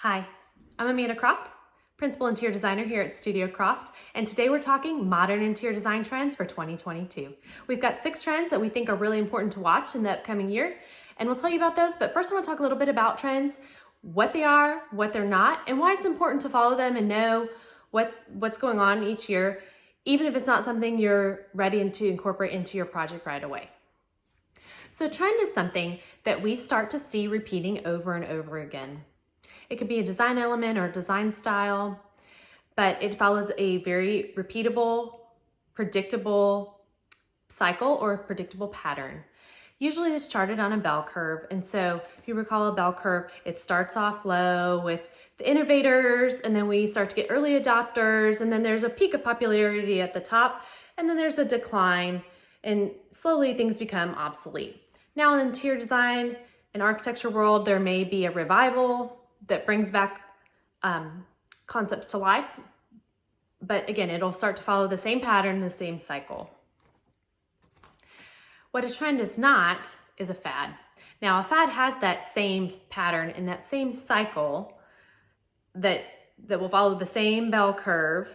Hi, I'm Amanda Croft, Principal Interior Designer here at Studio Croft, and today we're talking modern interior design trends for 2022. We've got 6 trends that we think are really important to watch in the upcoming year, and we'll tell you about those, but first I want to talk a little bit about trends, what they are, what they're not, and why it's important to follow them and know what's going on each year, even if it's not something you're ready to incorporate into your project right away. So a trend is something that we start to see repeating over and over again. It could be a design element or a design style, but it follows a very repeatable, predictable cycle or a predictable pattern. Usually it's charted on a bell curve, and so if you recall a bell curve, it starts off low with the innovators, and then we start to get early adopters, and then there's a peak of popularity at the top, and then there's a decline, and slowly things become obsolete. Now in the interior design and architecture world, there may be a revival that brings back concepts to life, but again, it'll start to follow the same pattern, the same cycle. What a trend is not is a fad. Now, a fad has that same pattern and that same cycle that will follow the same bell curve,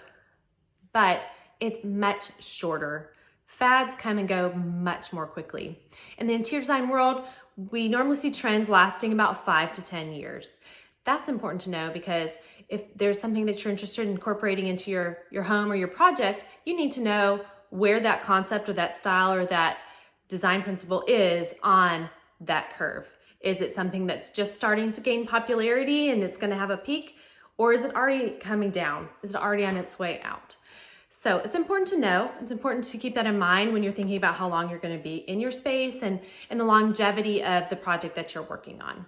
but it's much shorter. Fads come and go much more quickly. In the interior design world, we normally see trends lasting about 5 to 10 years. That's important to know because if there's something that you're interested in incorporating into your home or your project, you need to know where that concept or that style or that design principle is on that curve. Is it something that's just starting to gain popularity and it's going to have a peak, or is it already coming down? Is it already on its way out? So it's important to know. It's important to keep that in mind when you're thinking about how long you're going to be in your space and the longevity of the project that you're working on.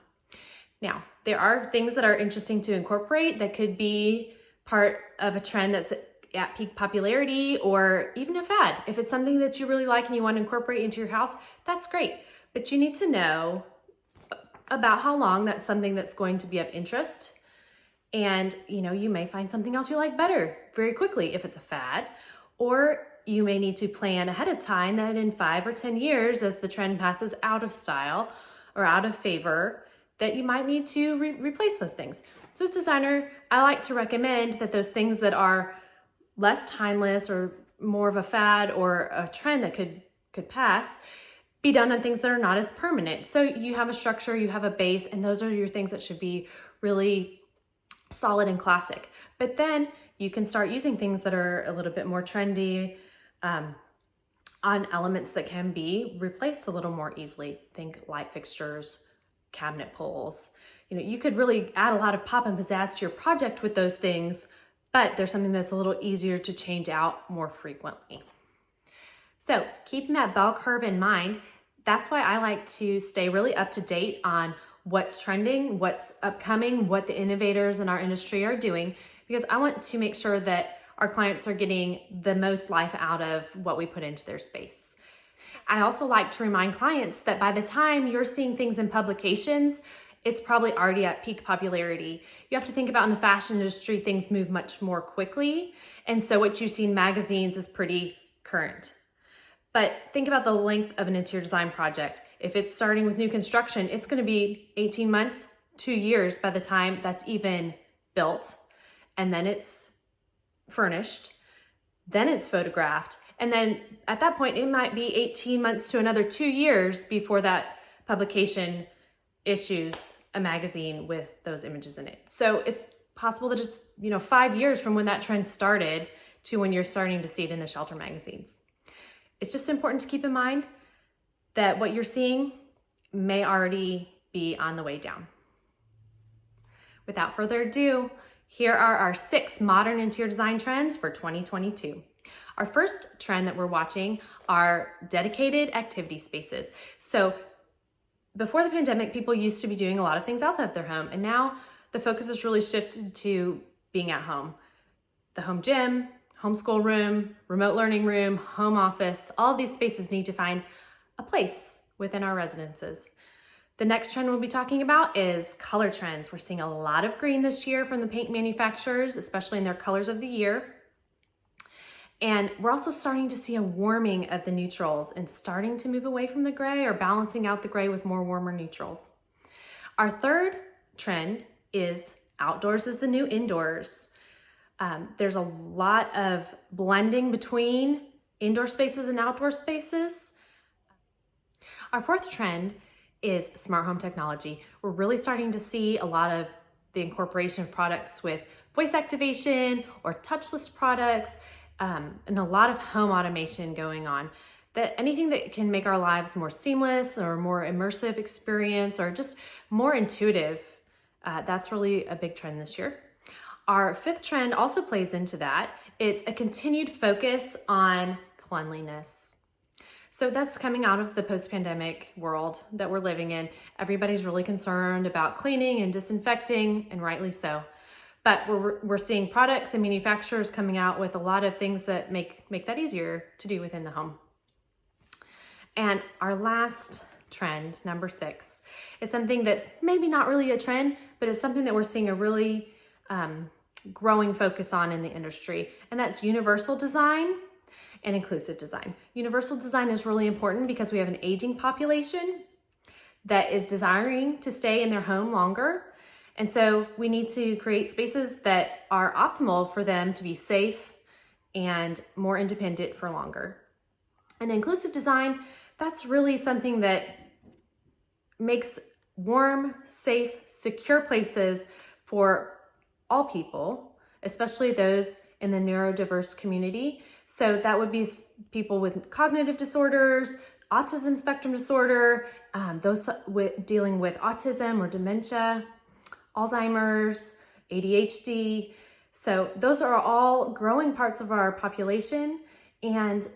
Now, there are things that are interesting to incorporate that could be part of a trend that's at peak popularity or even a fad. If it's something that you really like and you want to incorporate into your house, that's great. But you need to know about how long that's something that's going to be of interest. And you may find something else you like better very quickly if it's a fad, or you may need to plan ahead of time that in 5 or 10 years, as the trend passes out of style or out of favor, that you might need to replace those things. So as a designer, I like to recommend that those things that are less timeless or more of a fad or a trend that could pass be done on things that are not as permanent. So you have a structure, you have a base, and those are your things that should be really solid and classic. But then you can start using things that are a little bit more trendy on elements that can be replaced a little more easily. Think light fixtures, cabinet pulls. You could really add a lot of pop and pizzazz to your project with those things, but there's something that's a little easier to change out more frequently. So keeping that bell curve in mind, that's why I like to stay really up to date on what's trending, what's upcoming, what the innovators in our industry are doing, because I want to make sure that our clients are getting the most life out of what we put into their space. I also like to remind clients that by the time you're seeing things in publications, it's probably already at peak popularity. You have to think about in the fashion industry, things move much more quickly. And so what you see in magazines is pretty current. But think about the length of an interior design project. If it's starting with new construction, it's going to be 18 months, 2 years by the time that's even built. And then it's furnished. Then it's photographed. And then at that point, it might be 18 months to another 2 years before that publication issues a magazine with those images in it. So it's possible that it's 5 years from when that trend started to when you're starting to see it in the shelter magazines. It's just important to keep in mind that what you're seeing may already be on the way down. Without further ado, here are our 6 modern interior design trends for 2022. Our first trend that we're watching are dedicated activity spaces. So before the pandemic, people used to be doing a lot of things outside of their home, and now the focus has really shifted to being at home. The home gym, homeschool room, remote learning room, home office, all of these spaces need to find a place within our residences. The next trend we'll be talking about is color trends. We're seeing a lot of green this year from the paint manufacturers, especially in their colors of the year. And we're also starting to see a warming of the neutrals and starting to move away from the gray or balancing out the gray with more warmer neutrals. Our third trend is Outdoors is the new indoors. There's a lot of blending between indoor spaces and outdoor spaces. Our fourth trend is smart home technology. We're really starting to see a lot of the incorporation of products with voice activation or touchless products, and a lot of home automation going on. Anything that can make our lives more seamless or more immersive experience or just more intuitive, that's really a big trend this year. Our fifth trend also plays into that. It's a continued focus on cleanliness. So that's coming out of the post-pandemic world that we're living in. Everybody's really concerned about cleaning and disinfecting, and rightly so. But we're seeing products and manufacturers coming out with a lot of things that make that easier to do within the home. And our last trend, number 6, is something that's maybe not really a trend, but it's something that we're seeing a really growing focus on in the industry, and that's universal design and inclusive design. Universal design is really important because we have an aging population that is desiring to stay in their home longer. And so we need to create spaces that are optimal for them to be safe and more independent for longer. And inclusive design, that's really something that makes warm, safe, secure places for all people, especially those in the neurodiverse community. So that would be people with cognitive disorders, autism spectrum disorder, those dealing with autism or dementia, Alzheimer's, ADHD. So those are all growing parts of our population, and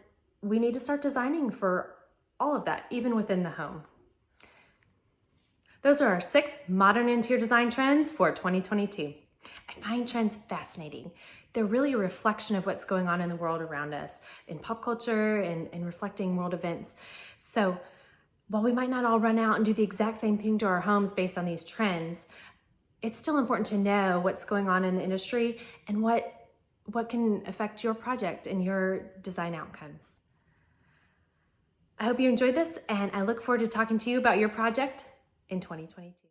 we need to start designing for all of that, even within the home. Those are our 6 modern interior design trends for 2022. I find trends fascinating. They're really a reflection of what's going on in the world around us, in pop culture and reflecting world events. So while we might not all run out and do the exact same thing to our homes based on these trends, it's still important to know what's going on in the industry and what can affect your project and your design outcomes. I hope you enjoyed this, and I look forward to talking to you about your project in 2022.